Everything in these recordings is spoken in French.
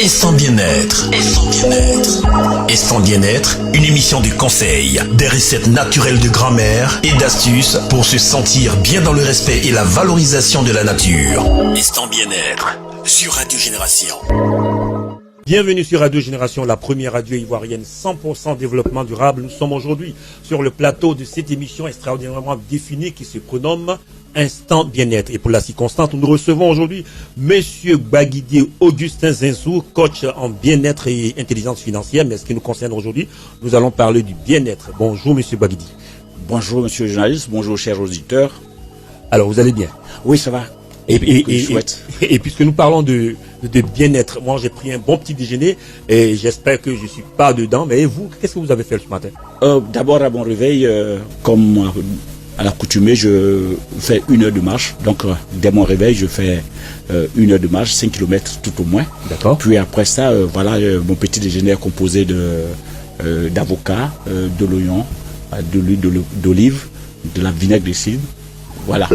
Instant Bien-être. Instant Bien-être, une émission du conseil, des recettes naturelles de grand-mère et d'astuces pour se sentir bien dans le respect et la valorisation de la nature. Instant Bien-être, sur Radio Génération. Bienvenue sur Radio Génération, la première radio ivoirienne 100% développement durable. Nous sommes aujourd'hui sur le plateau de cette émission extraordinairement définie qui se prénomme Instant Bien-être. Et pour la circonstance, nous recevons aujourd'hui Monsieur Baguidi Augustin Zinsou, coach en bien-être et intelligence financière. Mais ce qui nous concerne aujourd'hui, nous allons parler du bien-être. Bonjour Monsieur Baguidi. Bonjour Monsieur le journaliste, bonjour chers auditeurs. Alors vous allez bien? Oui, ça va. Et puisque nous parlons de bien-être, moi j'ai pris un bon petit déjeuner et j'espère que je ne suis pas dedans. Mais vous, qu'est-ce que vous avez fait ce matin? D'abord à mon réveil, comme à l'accoutumée, je fais 1 heure de marche. Donc dès mon réveil, je fais 1 heure de marche, 5 km tout au moins. D'accord. Puis après ça, mon petit déjeuner est composé d'avocat, de l'oignon, de l'huile d'olive, de la vinaigre de cidre. Voilà.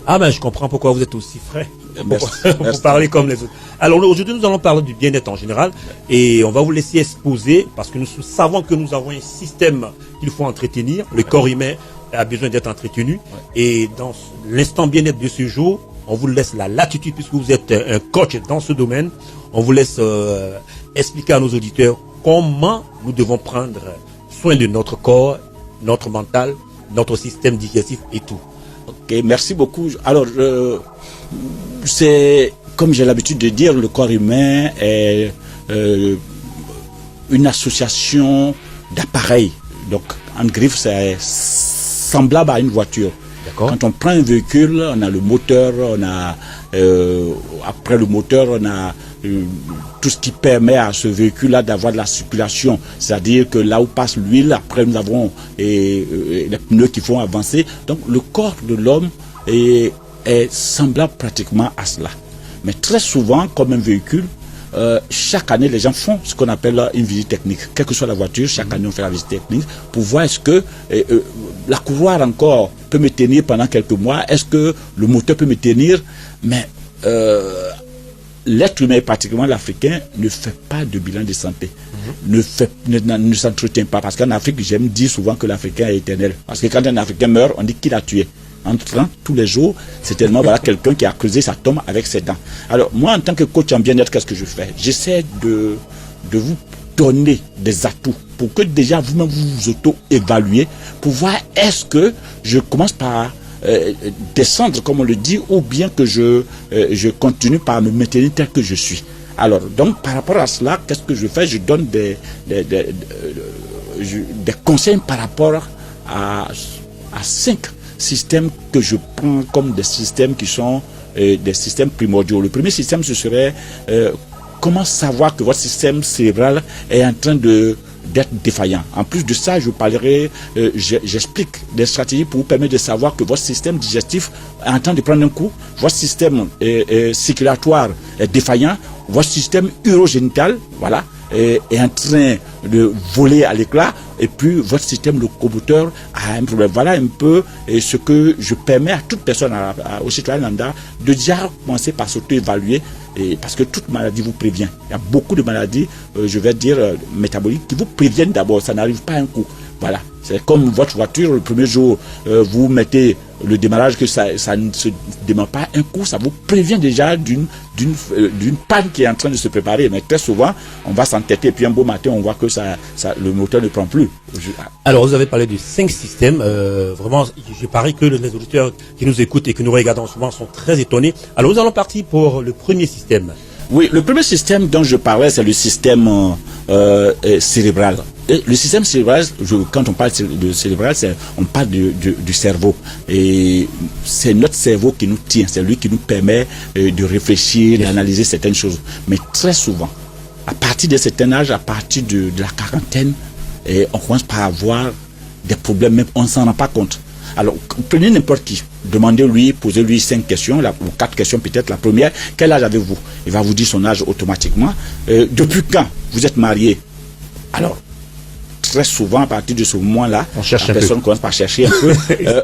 Ah ben je comprends pourquoi vous êtes aussi frais. Merci. Vous parlez comme les autres. Alors aujourd'hui nous allons parler du bien-être en général et on va vous laisser exposer parce que nous savons que nous avons un système qu'il faut entretenir. Le corps humain a besoin d'être entretenu et dans l'instant bien-être de ce jour, on vous laisse la latitude puisque vous êtes un coach dans ce domaine. On vous laisse expliquer à nos auditeurs comment nous devons prendre soin de notre corps, notre mental, notre système digestif et tout. Ok, merci beaucoup. Alors, c'est comme j'ai l'habitude de dire, le corps humain est une association d'appareils. Donc, en griffe, c'est semblable à une voiture. D'accord. Quand on prend un véhicule, on a le moteur, on a après le moteur, on a tout ce qui permet à ce véhicule-là d'avoir de la circulation. C'est-à-dire que là où passe l'huile, après nous avons les pneus qui font avancer. Donc le corps de l'homme est semblable pratiquement à cela. Mais très souvent, comme un véhicule, chaque année, les gens font ce qu'on appelle une visite technique. Quelle que soit la voiture, chaque année, on fait la visite technique pour voir est-ce que la couloir encore peut me tenir pendant quelques mois, est-ce que le moteur peut me tenir, mais l'être humain, particulièrement l'Africain, ne fait pas de bilan de santé, ne s'entretient pas. Parce qu'en Afrique, j'aime dire souvent que l'Africain est éternel. Parce que quand un Africain meurt, on dit qu'il a tué. En train, tous les jours, c'est tellement quelqu'un qui a creusé sa tombe avec ses dents. Alors, moi, en tant que coach en bien-être, qu'est-ce que je fais? J'essaie de vous donner des atouts pour que déjà vous-même vous auto-évaluez, pour voir est-ce que je commence par descendre, comme on le dit, ou bien que je continue par me maintenir tel que je suis. Alors, donc, par rapport à cela, qu'est-ce que je fais? Je donne des conseils par rapport à 5 systèmes que je prends comme des systèmes qui sont des systèmes primordiaux. Le premier système, ce serait comment savoir que votre système cérébral est en train d'être défaillant. En plus de ça, je parlerai, j'explique des stratégies pour vous permettre de savoir que votre système digestif est en train de prendre un coup, votre système circulatoire est défaillant, votre système urogénital, voilà, est en train de voler à l'éclat, et puis votre système locomoteur a un problème. Voilà un peu ce que je permets à toute personne, aux citoyens lambda, de déjà commencer par s'auto-évaluer, parce que toute maladie vous prévient. Il y a beaucoup de maladies, je vais dire, métaboliques, qui vous préviennent d'abord, ça n'arrive pas un coup. Voilà, c'est comme votre voiture, le premier jour, vous mettez le démarrage, que ça ne se démarre pas un coup, ça vous prévient déjà d'une panne qui est en train de se préparer. Mais très souvent, on va s'entêter, et puis un beau matin, on voit que le moteur ne prend plus. Alors, vous avez parlé de 5 systèmes. Vraiment, je parie que les auditeurs qui nous écoutent et que nous regardons souvent sont très étonnés. Alors, nous allons partir pour le premier système. Oui, le premier système dont je parlais, c'est le système cérébral. Et le système cérébral, quand on parle de cérébral, on parle du cerveau. Et c'est notre cerveau qui nous tient, c'est lui qui nous permet de réfléchir, d'analyser certaines choses. Mais très souvent, à partir de certain âge, à partir de la quarantaine, on commence par avoir des problèmes, même on ne s'en rend pas compte. Alors, prenez n'importe qui, demandez-lui, posez-lui 5 questions, ou 4 questions peut-être. La première, quel âge avez-vous? Il va vous dire son âge automatiquement. Depuis quand vous êtes marié? Alors, très souvent, à partir de ce moment-là, la personne commence par chercher un peu.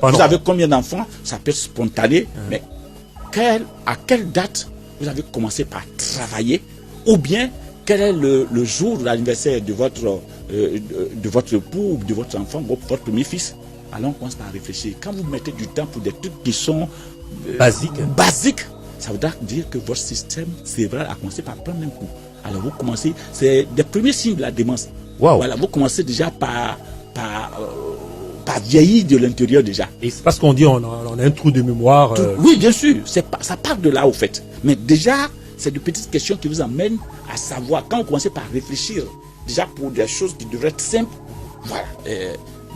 Vous avez combien d'enfants? Ça peut être spontané, mais à quelle date vous avez commencé par travailler, ou bien quel est le jour de l'anniversaire de votre époux ou de votre enfant, votre premier fils. Alors on commence par réfléchir. Quand vous mettez du temps pour des trucs qui sont basiques, ça voudra dire que votre système cérébral a commencé par prendre un coup. Alors vous commencez, c'est des premiers signes de la démence. Wow. Voilà, vous commencez déjà par vieillir de l'intérieur déjà. Et c'est parce qu'on dit on a un trou de mémoire. Oui, bien sûr, ça part de là au fait. Mais déjà, c'est de petites questions qui vous amènent à savoir, quand vous commencez par réfléchir, déjà pour des choses qui devraient être simples, voilà.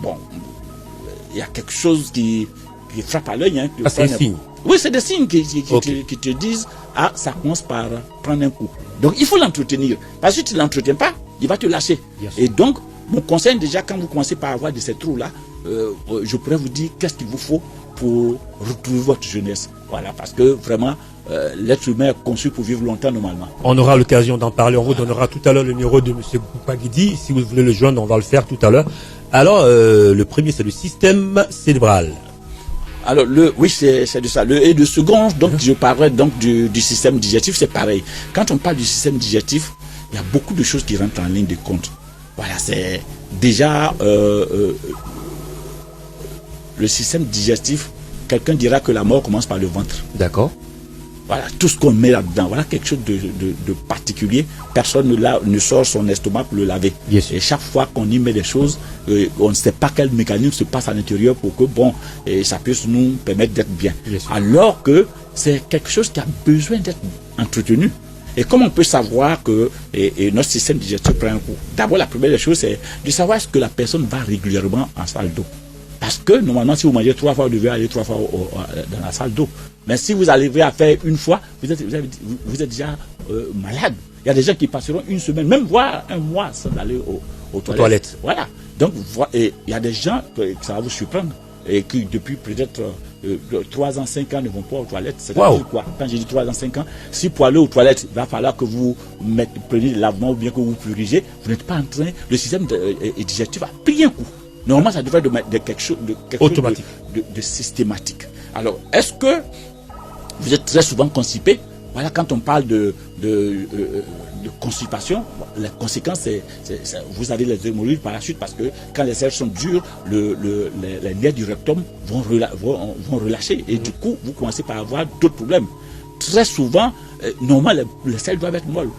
Bon, il y a quelque chose qui frappe à l'œil. Hein, c'est un signe. Oui, c'est des signes qui te disent, ah, ça commence par prendre un coup. Donc, il faut l'entretenir. Parce que si tu ne l'entretiens pas, il va te lâcher. Et donc, mon conseil, déjà, quand vous commencez par avoir de ces trous-là, je pourrais vous dire qu'est-ce qu'il vous faut pour retrouver votre jeunesse. Voilà, parce que vraiment, l'être humain est conçu pour vivre longtemps normalement. On aura l'occasion d'en parler. On vous donnera tout à l'heure le numéro de M. Goupagidi. Si vous voulez le joindre, on va le faire tout à l'heure. Alors, le premier, c'est le système cérébral. Alors, oui, c'est de ça. Et le second, donc, je parlerai donc du système digestif, c'est pareil. Quand on parle du système digestif, il y a beaucoup de choses qui rentrent en ligne de compte. Voilà, c'est déjà le système digestif. Quelqu'un dira que la mort commence par le ventre. D'accord. Voilà, tout ce qu'on met là-dedans, voilà quelque chose de particulier. Personne ne sort son estomac pour le laver. Yes. Et chaque fois qu'on y met des choses, on ne sait pas quel mécanisme se passe à l'intérieur pour que ça puisse nous permettre d'être bien. Yes. Alors que c'est quelque chose qui a besoin d'être entretenu. Et comment on peut savoir que notre système digestif prend un coup? D'abord, la première des choses, c'est de savoir est-ce que la personne va régulièrement en salle d'eau. Parce que normalement, si vous mangez 3 fois, vous devez aller 3 fois dans la salle d'eau. Mais si vous arrivez à faire une fois, vous êtes déjà malade. Il y a des gens qui passeront une semaine, même voire un mois sans aller aux toilettes. Voilà. Donc, il y a des gens que ça va vous surprendre et qui, depuis peut-être 3 ans, 5 ans, ne vont pas aux toilettes. C'est-à-dire quoi? Quand j'ai dit 3 ans, 5 ans, si pour aller aux toilettes, il va falloir que vous preniez le lavement ou bien que vous purigez, vous n'êtes pas en train, le système digestif a pris un coup. Normalement, ça devrait être quelque chose automatique, de systématique. Alors, est-ce que vous êtes très souvent constipé? Voilà, quand on parle de constipation, la conséquence, c'est vous avez les hémorroïdes par la suite, parce que quand les selles sont dures, les nerfs du rectum vont relâcher. Et du coup, vous commencez par avoir d'autres problèmes. Très souvent, normalement, les selles doivent être molles.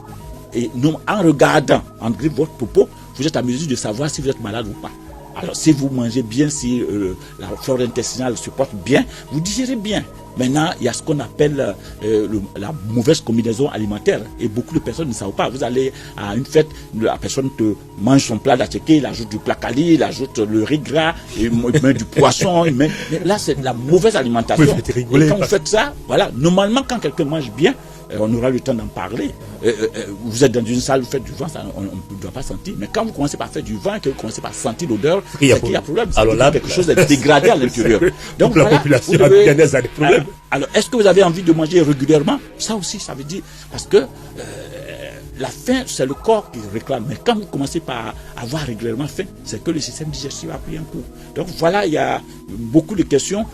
Et en regardant, en grippe votre popo, vous êtes à mesure de savoir si vous êtes malade ou pas. Alors, si vous mangez bien, si la flore intestinale se porte bien, vous digérez bien. Maintenant, il y a ce qu'on appelle la mauvaise combinaison alimentaire. Et beaucoup de personnes ne savent pas. Vous allez à une fête, la personne mange son plat d'attiqué, il ajoute du placali, il ajoute le riz gras, il met du poisson. Là, c'est de la mauvaise alimentation. Et quand vous faites ça, voilà, normalement, quand quelqu'un mange bien, on aura le temps d'en parler. Vous êtes dans une salle, vous faites du vin, on ne doit pas sentir. Mais quand vous commencez par faire du vin, que vous commencez par sentir l'odeur, c'est qu'il y a problème. Alors là, quelque chose est dégradé à l'intérieur. Donc la population afghanaise a des problèmes. Alors, est-ce que vous avez envie de manger régulièrement? Ça aussi, ça veut dire, parce que la faim, c'est le corps qui réclame. Mais quand vous commencez par avoir régulièrement faim, c'est que le système digestif a pris un coup. Donc voilà, il y a beaucoup de questions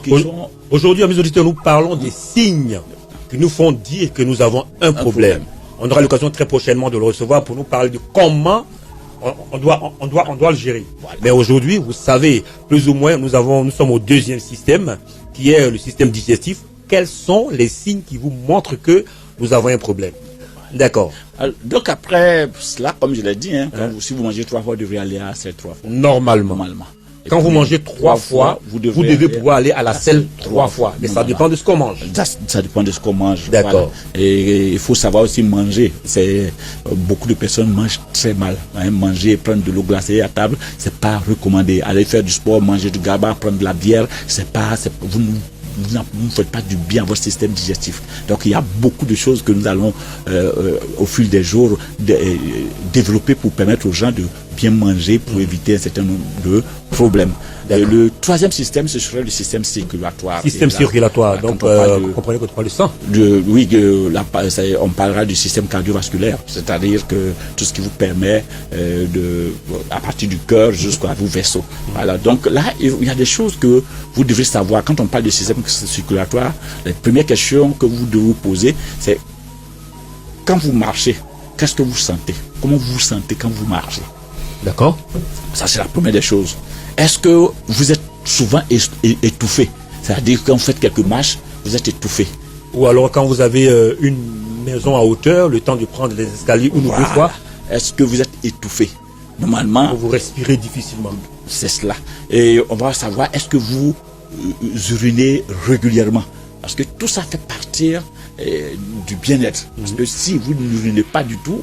qui sont... Aujourd'hui, à mes auditeurs, nous parlons des signes qui nous font dire que nous avons un problème. On aura l'occasion très prochainement de le recevoir pour nous parler de comment on doit le gérer. Voilà. Mais aujourd'hui, vous savez, plus ou moins, nous sommes au deuxième système, qui est le système digestif. Quels sont les signes qui vous montrent que nous avons un problème? D'accord. Donc après cela, comme je l'ai dit, si vous mangez 3 fois, vous devez aller à ces 3 fois. Normalement. Quand vous mangez 3 fois, vous devez pouvoir aller à la selle 3 fois. Mais ça dépend de ce qu'on mange. Ça dépend de ce qu'on mange. D'accord. Voilà. Et il faut savoir aussi manger. Beaucoup de personnes mangent très mal. Manger et prendre de l'eau glacée à table, c'est pas recommandé. Aller faire du sport, manger du gaba, prendre de la bière, vous ne faites pas du bien à votre système digestif. Donc il y a beaucoup de choses que nous allons au fil des jours développer pour permettre aux gens de bien manger pour éviter un certain nombre de problèmes. Le troisième système, ce serait le système circulatoire. Système circulatoire, donc vous comprenez que tu parles de sang. Oui, on parlera du système cardiovasculaire, c'est-à-dire que tout ce qui vous permet à partir du cœur jusqu'à vos vaisseaux. Voilà, donc là, il y a des choses que vous devez savoir. Quand on parle du système circulatoire, la première question que vous devez vous poser, c'est quand vous marchez, qu'est-ce que vous sentez? Comment vous vous sentez quand vous marchez? D'accord. Ça, c'est la première des choses. Est-ce que vous êtes souvent étouffé? C'est-à-dire quand vous faites quelques marches, vous êtes étouffé. Ou alors quand vous avez une maison à hauteur, le temps de prendre les escaliers une ou deux fois. Est-ce que vous êtes étouffé? Normalement, vous respirez difficilement. C'est cela. Et on va savoir, est-ce que vous urinez régulièrement? Parce que tout ça fait partir du bien-être. Parce que si vous n'urinez pas du tout,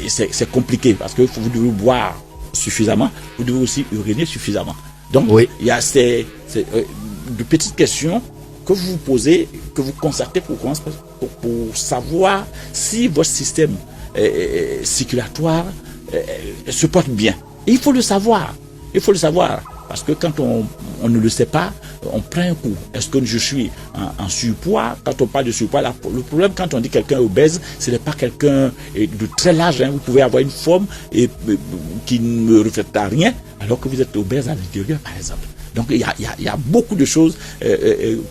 c'est compliqué. Parce que vous devez boire suffisamment, vous devez aussi uriner suffisamment. Donc, il y a de petites questions que vous vous posez, que vous constatez pour savoir si votre système circulatoire se porte bien. Et il faut le savoir. Il faut le savoir. Parce que quand on ne le sait pas, on prend un coup. Est-ce que je suis en surpoids? Quand on parle de surpoids, le problème quand on dit quelqu'un obèse, ce n'est pas quelqu'un de très large. Vous pouvez avoir une forme qui ne reflète à rien, alors que vous êtes obèse à l'intérieur, par exemple. Donc il y a beaucoup de choses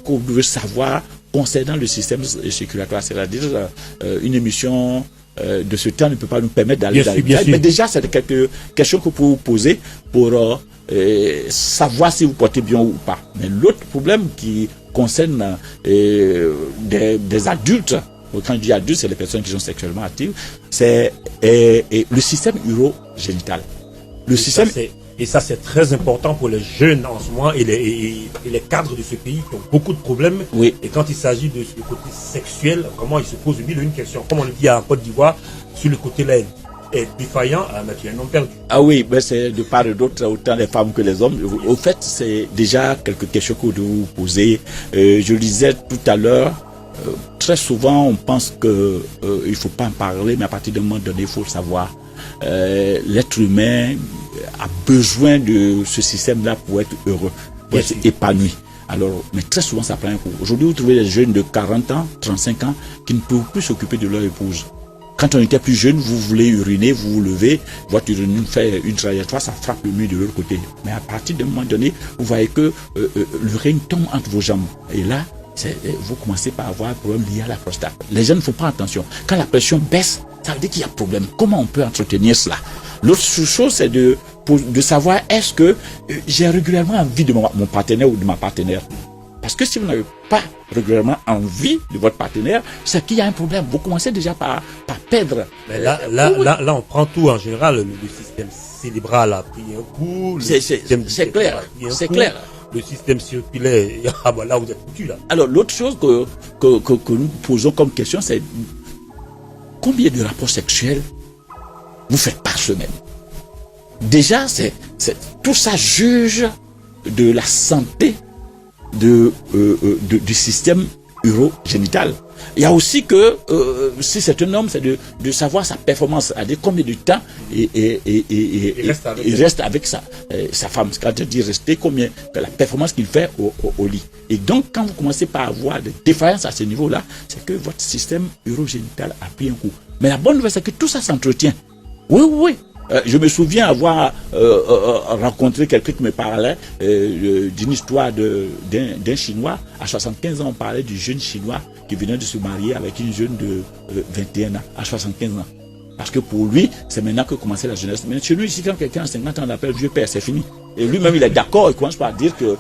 qu'on doit savoir concernant le système circulatoire. C'est-à-dire une émission de ce temps ne peut pas nous permettre d'aller dans les détails. Mais déjà, c'est quelques questions que vous pouvez vous poser pour savoir si vous portez bien ou pas. Mais l'autre problème qui concerne des adultes, quand je dis adultes, c'est les personnes qui sont sexuellement actives, c'est le système urogénital. Et ça, c'est très important pour les jeunes en ce moment et les cadres de ce pays qui ont beaucoup de problèmes. Oui. Et quand il s'agit de ce côté sexuel, vraiment, ils se posent mille et une questions. Comme on le dit en Côte d'Ivoire, sur le côté là, est défaillant, mais tu es un homme perdu. Ah oui, mais c'est de part et d'autre, autant les femmes que les hommes. Au fait, c'est déjà quelques questions que vous devez vous poser. Je le disais tout à l'heure, très souvent, on pense que il ne faut pas en parler, mais à partir d'un moment donné, il faut le savoir. L'être humain a besoin de ce système-là pour être heureux, pour être épanoui. Alors, mais très souvent, ça prend un coup. Aujourd'hui, vous trouvez des jeunes de 40 ans, 35 ans, qui ne peuvent plus s'occuper de leur épouse. Quand on était plus jeune, vous voulez uriner, vous vous levez, votre urine fait une trajectoire, ça frappe le mur de l'autre côté. Mais à partir d'un moment donné, vous voyez que l'urine tombe entre vos jambes. Et là, vous commencez par avoir un problème lié à la prostate. Les gens ne font pas attention. Quand la pression baisse, ça veut dire qu'il y a un problème. Comment on peut entretenir cela? L'autre chose, c'est de savoir est-ce que j'ai régulièrement envie de mon partenaire ou de ma partenaire. Parce que si vous n'avez pas régulièrement envie de votre partenaire, c'est qu'il y a un problème. Vous commencez déjà par perdre. Mais là, on prend tout en général. Le système cérébral a pris un coup. C'est clair. C'est clair. Le système circulaire, là vous êtes foutu là. Alors l'autre chose que nous posons comme question, c'est combien de rapports sexuels vous faites par semaine? Déjà, tout ça juge de la santé du système urogénital. Il y a aussi que si c'est un homme, c'est de savoir sa performance, c'est-à-dire combien de temps il reste avec sa femme. C'est-à-dire rester combien, la performance qu'il fait au lit. Et donc, quand vous commencez par avoir des défaillances à ce niveau-là, c'est que votre système urogénital a pris un coup. Mais la bonne nouvelle, c'est que tout ça s'entretient. Oui. Je me souviens avoir rencontré quelqu'un qui me parlait d'une histoire d'un Chinois. À 75 ans, on parlait du jeune Chinois qui venait de se marier avec une jeune de 21 ans, à 75 ans. Parce que pour lui, c'est maintenant que commençait la jeunesse. Mais chez lui, ici, quand quelqu'un a 50 ans, on l'appelle vieux père, c'est fini. Et lui-même, il est d'accord, il commence par dire que,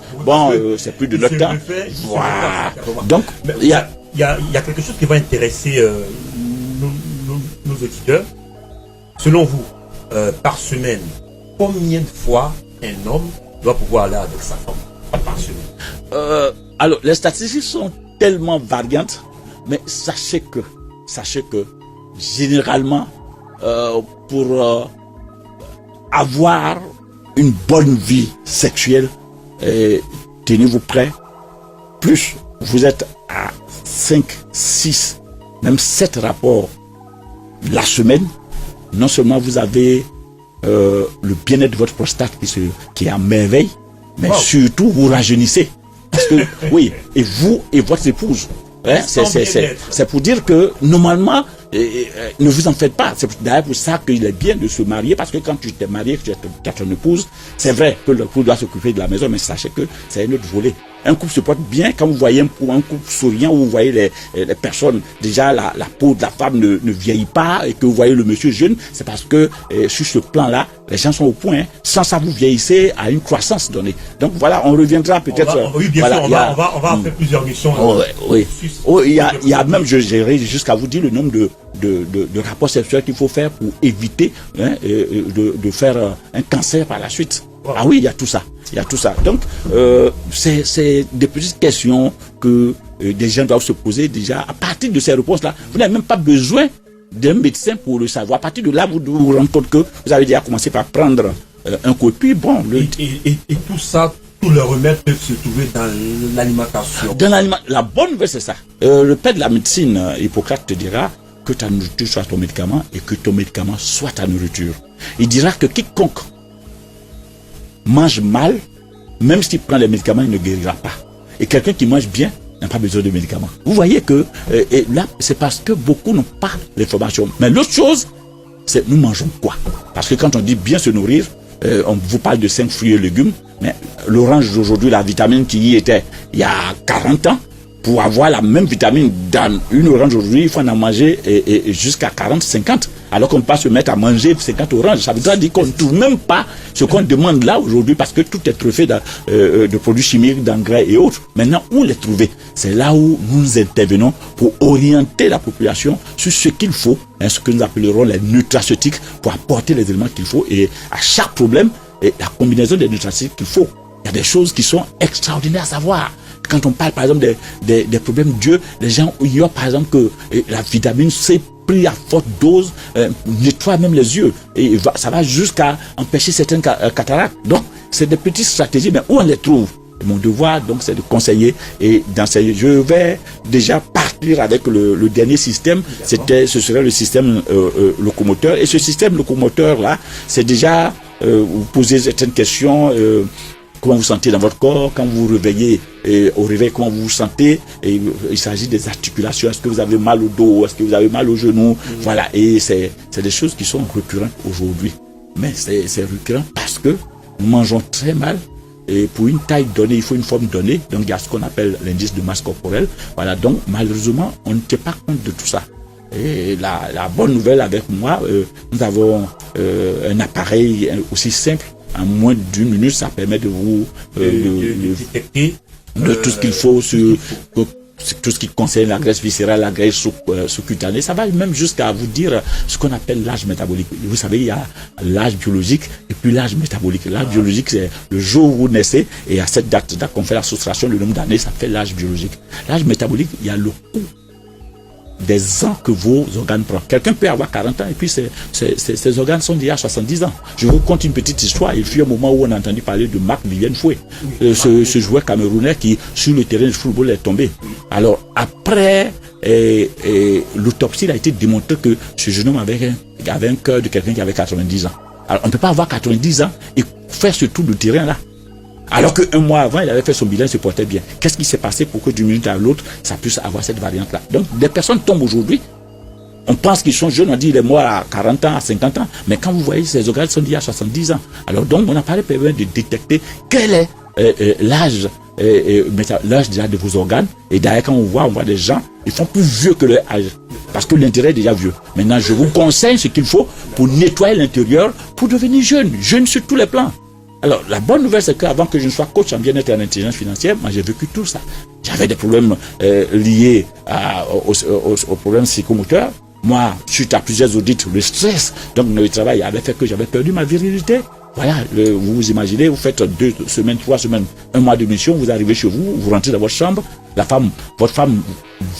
c'est plus de notre temps. Voilà. Donc, il y a quelque chose qui va intéresser nos auditeurs. Selon vous, par semaine, combien de fois un homme doit pouvoir aller avec sa femme par semaine? Alors, les statistiques sont tellement variantes, mais sachez que généralement, pour avoir une bonne vie sexuelle, tenez-vous prêts, plus vous êtes à 5, 6, même 7 rapports la semaine, non seulement vous avez le bien-être de votre prostate qui est à merveille, mais surtout vous rajeunissez. Parce que, oui, et vous et votre épouse. Hein, c'est pour dire que normalement, ne vous en faites pas. C'est d'ailleurs pour ça qu'il est bien de se marier, parce que quand tu t'es marié, que tu as ton épouse, c'est vrai que le couple doit s'occuper de la maison, mais sachez que c'est un autre volet. Un couple se porte bien quand vous voyez un couple souriant, où vous voyez les personnes, déjà la peau de la femme ne vieillit pas, et que vous voyez le monsieur jeune, c'est parce que sur ce plan-là, les gens sont au point. Hein. Sans ça, vous vieillissez à une croissance donnée. Donc voilà, on reviendra peut-être. Oui, bien sûr, on va faire plusieurs missions. Oui. Il y a même, j'irai jusqu'à vous dire le nombre de rapports sexuels qu'il faut faire pour éviter de faire un cancer par la suite. Wow. Ah oui, il y a tout ça. Donc, c'est des petites questions que des gens doivent se poser déjà. À partir de ces réponses-là, vous n'avez même pas besoin d'un médecin pour le savoir. À partir de là, vous vous rendez compte que vous avez déjà commencé par prendre un copie. Bon, et tout ça, tous les remèdes peuvent se trouver dans l'alimentation. La bonne nouvelle, c'est ça. Le père de la médecine, Hippocrate, te dira que ta nourriture soit ton médicament et que ton médicament soit ta nourriture. Il dira que quiconque mange mal, même s'il prend les médicaments, il ne guérira pas. Et quelqu'un qui mange bien n'a pas besoin de médicaments. Vous voyez que là, c'est parce que beaucoup n'ont pas l'information. Mais l'autre chose, c'est nous mangeons quoi? Parce que quand on dit bien se nourrir, on vous parle de 5 fruits et légumes, mais l'orange d'aujourd'hui, la vitamine qui y était il y a 40 ans, pour avoir la même vitamine dans une orange aujourd'hui, il faut en manger jusqu'à 40, 50. Alors qu'on peut pas se mettre à manger 50 oranges. Ça veut dire qu'on ne trouve même pas ce qu'on demande là aujourd'hui, parce que tout est truffé de produits chimiques, d'engrais et autres. Maintenant, où les trouver? C'est là où nous intervenons pour orienter la population sur ce qu'il faut, ce que nous appellerons les nutraceutiques, pour apporter les éléments qu'il faut. Et à chaque problème, la combinaison des nutraceutiques qu'il faut. Il y a des choses qui sont extraordinaires à savoir. Quand on parle par exemple des problèmes d'yeux, les gens ignorent par exemple que la vitamine C pris à forte dose nettoie même les yeux. Et ça va jusqu'à empêcher certaines cataractes. Donc, c'est des petites stratégies, mais où on les trouve? Mon devoir, donc, c'est de conseiller et d'enseigner. Je vais déjà partir avec le dernier système. Ce serait le système locomoteur. Et ce système locomoteur-là, c'est déjà vous posez certaines questions. Comment vous sentez dans votre corps, quand vous vous réveillez, au réveil, comment vous vous sentez. Et il s'agit des articulations. Est-ce que vous avez mal au dos? Est-ce que vous avez mal aux genoux? Voilà. Et c'est des choses qui sont récurrentes aujourd'hui. Mais c'est récurrent parce que nous mangeons très mal. Et pour une taille donnée, il faut une forme donnée. Donc, il y a ce qu'on appelle l'indice de masse corporelle. Voilà. Donc, malheureusement, on ne tient pas compte de tout ça. Et la bonne nouvelle avec moi, nous avons un appareil aussi simple. En moins d'une minute, ça permet de vous détecter de tout ce qu'il faut sur tout ce qui concerne la graisse viscérale, la graisse sous-cutanée. Ça va même jusqu'à vous dire ce qu'on appelle l'âge métabolique. Vous savez, il y a l'âge biologique et puis l'âge métabolique. L'âge biologique, c'est le jour où vous naissez, et à cette date qu'on fait la soustraction, le nombre d'années, ça fait l'âge biologique. L'âge métabolique, il y a le coût des ans que vos organes prennent. Quelqu'un peut avoir 40 ans et puis ses organes sont déjà à 70 ans. Je vous conte une petite histoire. Il fut un moment où on a entendu parler de Marc-Vivien Fouet, ce joueur camerounais qui, sur le terrain de football, est tombé. Alors, après l'autopsie, il a été démontré que ce jeune homme avait un cœur de quelqu'un qui avait 90 ans. Alors, on ne peut pas avoir 90 ans et faire ce tour de terrain-là. Alors qu'un mois avant, il avait fait son bilan, il se portait bien. Qu'est-ce qui s'est passé pour que d'une minute à l'autre, ça puisse avoir cette variante-là? Donc, des personnes tombent aujourd'hui. On pense qu'ils sont jeunes, on dit il est mort à 40 ans, à 50 ans. Mais quand vous voyez, ces organes sont déjà à 70 ans. Alors donc, mon appareil permet de détecter quel est l'âge déjà de vos organes. Et d'ailleurs, quand on voit des gens, ils font plus vieux que leur âge. Parce que l'intérieur est déjà vieux. Maintenant, je vous conseille ce qu'il faut pour nettoyer l'intérieur, pour devenir jeune sur tous les plans. Alors, la bonne nouvelle, c'est qu'avant que je ne sois coach en bien-être et en intelligence financière, moi, j'ai vécu tout ça. J'avais des problèmes liés aux problèmes psychomoteurs. Moi, suite à plusieurs audits, le stress, donc le travail avait fait que j'avais perdu ma virilité. Voilà, vous vous imaginez, vous faites 2 semaines, 3 semaines, 1 mois de mission, vous arrivez chez vous, vous rentrez dans votre chambre, votre femme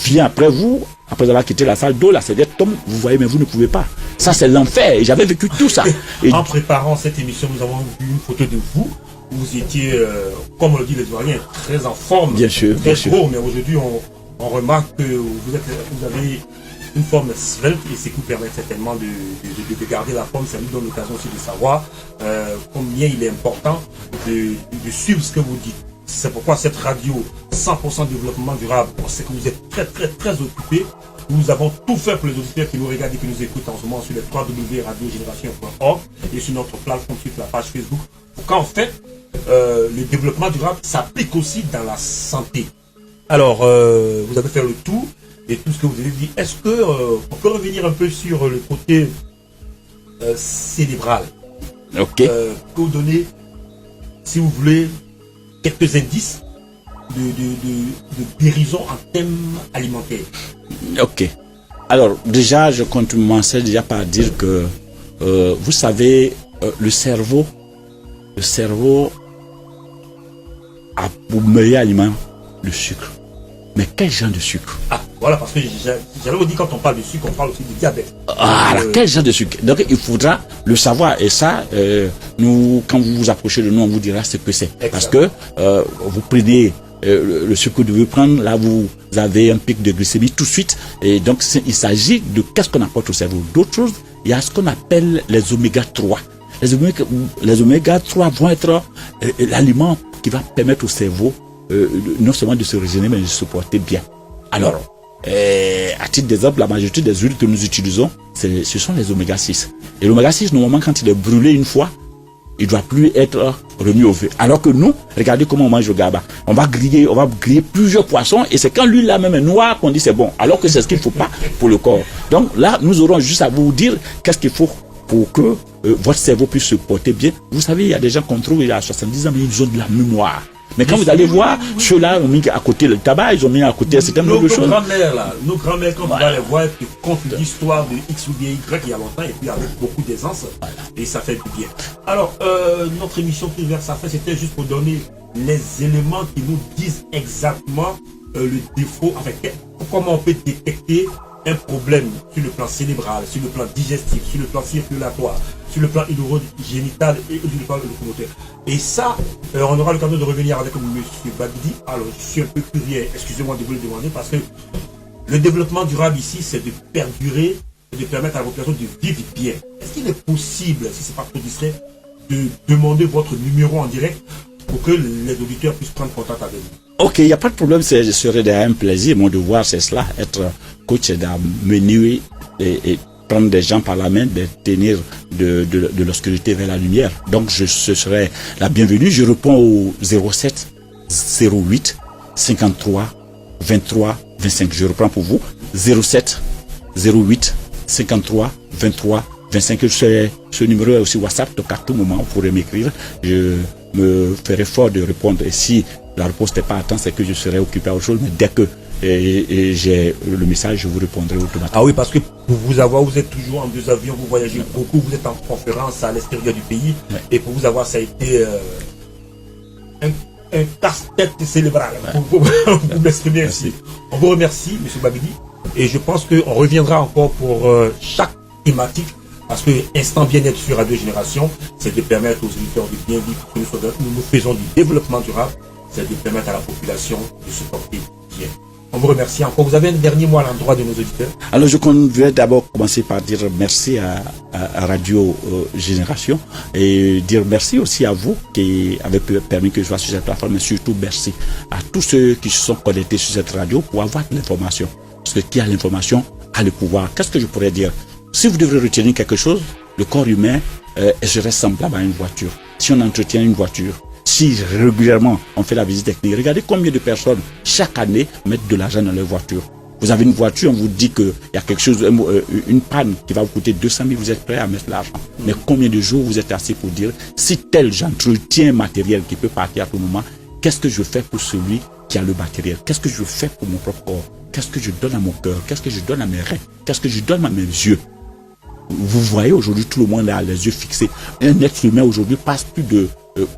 vient après vous, après avoir quitté la salle d'eau, la serviette tombe, vous voyez, mais vous ne pouvez pas. Ça, c'est l'enfer, et j'avais vécu tout ça. Et en préparant cette émission, nous avons vu une photo de vous. Vous étiez, comme on le dit les Ivoiriens, très en forme. Bien sûr, très gros, mais aujourd'hui, on remarque que vous avez une forme svelte et ce qui nous permet certainement de garder la forme. Ça nous donne l'occasion aussi de savoir combien il est important de suivre ce que vous dites. C'est pourquoi cette radio 100% développement durable, on sait que vous êtes très occupés. Nous avons tout fait pour les auditeurs qui nous regardent et qui nous écoutent en ce moment sur le www.radiogénération.org et sur notre plateforme, sur la page Facebook. Pour qu'en fait, le développement durable s'applique aussi dans la santé. Alors, vous avez fait le tour et tout ce que vous avez dit. Est-ce que on peut revenir un peu sur le côté cérébral? Ok. Peut vous donner, si vous voulez, quelques indices de guérison en termes alimentaires. Ok. Alors, déjà, je commençais déjà par dire que, vous savez, le cerveau a pour meilleur aliment le sucre. Mais quel genre de sucre? Ah, voilà, parce que j'allais vous dire, quand on parle de sucre, on parle aussi du diabète. Ah, quel genre de sucre? Donc, il faudra le savoir. Et ça, nous, quand vous vous approchez de nous, on vous dira ce que c'est. Parce que vous prenez le sucre que vous devez prendre, là, vous avez un pic de glycémie tout de suite. Et donc, il s'agit de qu'est-ce qu'on apporte au cerveau. D'autres choses, il y a ce qu'on appelle les oméga 3. Les oméga 3 vont être l'aliment qui va permettre au cerveau non seulement de se régénérer, mais de se porter bien. Alors, à titre d'exemple, la majorité des huiles que nous utilisons, ce sont les oméga 6. Et l'oméga 6, normalement, quand il est brûlé une fois, il ne doit plus être remis au feu. Alors que nous, regardez comment on mange le gaba. On va griller plusieurs poissons et c'est quand l'huile là même est noire qu'on dit c'est bon. Alors que c'est ce qu'il ne faut pas pour le corps. Donc là, nous aurons juste à vous dire qu'est-ce qu'il faut pour que votre cerveau puisse se porter bien. Vous savez, il y a des gens qu'on trouve il y a 70 ans, mais ils ont de la mémoire. Mais quand vous allez voir, ceux-là ont mis à côté le tabac, ils ont mis à côté un certain nombre de choses. Nos grands-mères, là, quand vous allez voir, ils comptent l'histoire de X ou de Y il y a longtemps, et puis avec beaucoup d'aisance, et ça fait du bien. Alors, notre émission qui vers sa fin, c'était juste pour donner les éléments qui nous disent exactement le défaut, comment on peut détecter un problème sur le plan cérébral, sur le plan digestif, sur le plan circulatoire, sur le plan hydrogénital et sur le plan locomoteur. Et ça, on aura l'occasion de revenir avec M. Babidi. Alors, je suis un peu curieux, excusez-moi de vous le demander, parce que le développement durable ici, c'est de perdurer et de permettre à la population de vivre bien. Est-ce qu'il est possible, si ce n'est pas trop distrait, de demander votre numéro en direct pour que les auditeurs puissent prendre contact avec vous? Ok, il n'y a pas de problème, ce serait un plaisir. Mon devoir, c'est cela, être coach, c'est d'amener et prendre des gens par la main, de tenir de l'obscurité vers la lumière. Donc, ce serait la bienvenue. Je réponds au 07 08 53 23 25. Je reprends pour vous. 07 08 53 23 25. Ce numéro est aussi WhatsApp, donc à tout moment, vous pourrez m'écrire. Je me ferai fort de répondre. Et si la réponse n'est pas à temps, c'est que je serai occupé à autre chose. Mais dès que j'ai le message, je vous répondrai automatiquement. Ah oui, parce que pour vous avoir, vous êtes toujours en deux avions, vous voyagez beaucoup, vous êtes en conférence à l'extérieur du pays. Ouais. Et pour vous avoir, ça a été un casse-tête cérébral. Vous m'exprimez ainsi. On vous remercie, M. Babidi. Et je pense qu'on reviendra encore pour chaque thématique. Parce que Instant Bien-être sur Radio Génération, c'est de permettre aux auditeurs de bien vivre. Nous faisons du développement durable, c'est de permettre à la population de se porter bien. On vous remercie encore. Vous avez un dernier mot à l'endroit de nos auditeurs? Alors, je vais d'abord commencer par dire merci à Radio Génération et dire merci aussi à vous qui avez permis que je sois sur cette plateforme, mais surtout merci à tous ceux qui se sont connectés sur cette radio pour avoir de l'information. Parce que qui a l'information a le pouvoir. Qu'est-ce que je pourrais dire? Si vous devrez retenir quelque chose, le corps humain serait semblable à une voiture. Si on entretient une voiture, si régulièrement on fait la visite technique, regardez combien de personnes chaque année mettent de l'argent dans leur voiture. Vous avez une voiture, on vous dit qu'il y a quelque chose, une panne qui va vous coûter 200 000, vous êtes prêt à mettre l'argent. Mais combien de jours vous êtes assis pour dire, si tel j'entretiens matériel qui peut partir à tout moment, qu'est-ce que je fais pour celui qui a le matériel? Qu'est-ce que je fais pour mon propre corps? Qu'est-ce que je donne à mon cœur? Qu'est-ce que je donne à mes reins? Qu'est-ce que je donne à mes yeux? Vous voyez aujourd'hui tout le monde a les yeux fixés. Un être humain aujourd'hui passe plus de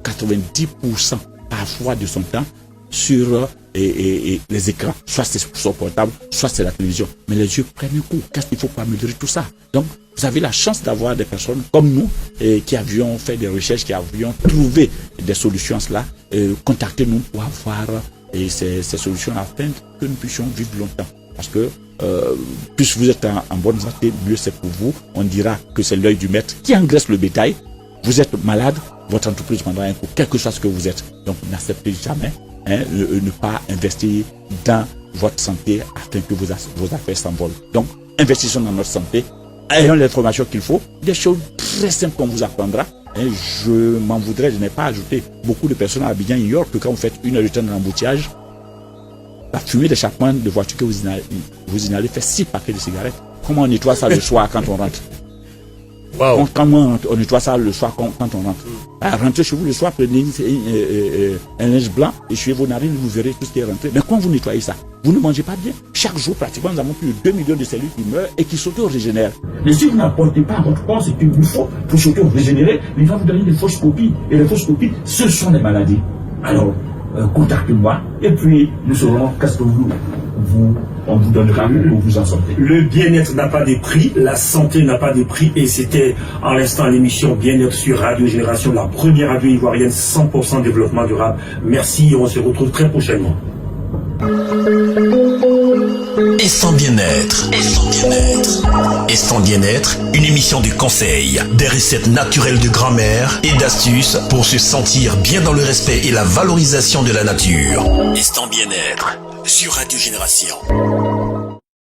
90% parfois de son temps sur les écrans. Soit c'est son portable, soit c'est la télévision. Mais les yeux prennent un coup. Qu'est-ce qu'il faut pour améliorer tout ça? Donc, vous avez la chance d'avoir des personnes comme nous qui avions fait des recherches, qui avions trouvé des solutions à cela. Contactez-nous pour avoir ces solutions afin que nous puissions vivre longtemps. Parce que plus vous êtes en bonne santé, mieux c'est pour vous. On dira que c'est l'œil du maître qui engraisse le bétail. Vous êtes malade, votre entreprise prendra un coup, quel que soit ce que vous êtes. Donc n'acceptez jamais ne pas investir dans votre santé afin que vos affaires s'envolent. Donc investissons dans notre santé, ayons l'information qu'il faut, des choses très simples qu'on vous apprendra. Je m'en voudrais, je n'ai pas ajouté. Beaucoup de personnes à Abidjan ignorent que quand vous faites 1 heure de temps dans l'embouteillage, la fumée d'échappement de voiture que vous inhalez fait 6 paquets de cigarettes. Comment on nettoie ça le soir quand on rentre? Wow. Comment on nettoie ça le soir quand on rentre? Rentrez chez vous le soir, prenez un linge blanc, essuyez vos narines, vous verrez tout ce qui est rentré. Mais quand vous nettoyez ça, vous ne mangez pas bien. Chaque jour, pratiquement, nous avons plus de 2 millions de cellules qui meurent et qui s'auto-régénèrent. Mais si vous n'apportez pas à votre corps ce qu'il vous faut pour s'auto-régénérer, il va vous donner des fausses copies. Et les fausses copies, ce sont des maladies. Alors, contactez-moi et puis nous saurons qu'est-ce que on vous donnera pour vous en sortir. Le bien-être n'a pas de prix, la santé n'a pas de prix, et c'était en l'instant l'émission Bien-être sur Radio Génération, la première radio ivoirienne 100% développement durable. Merci et on se retrouve très prochainement. Instant bien-être. Instant bien-être. Instant bien-être, une émission de conseil, des recettes naturelles de grand-mère et d'astuces pour se sentir bien dans le respect et la valorisation de la nature. Instant bien-être sur Radio Génération.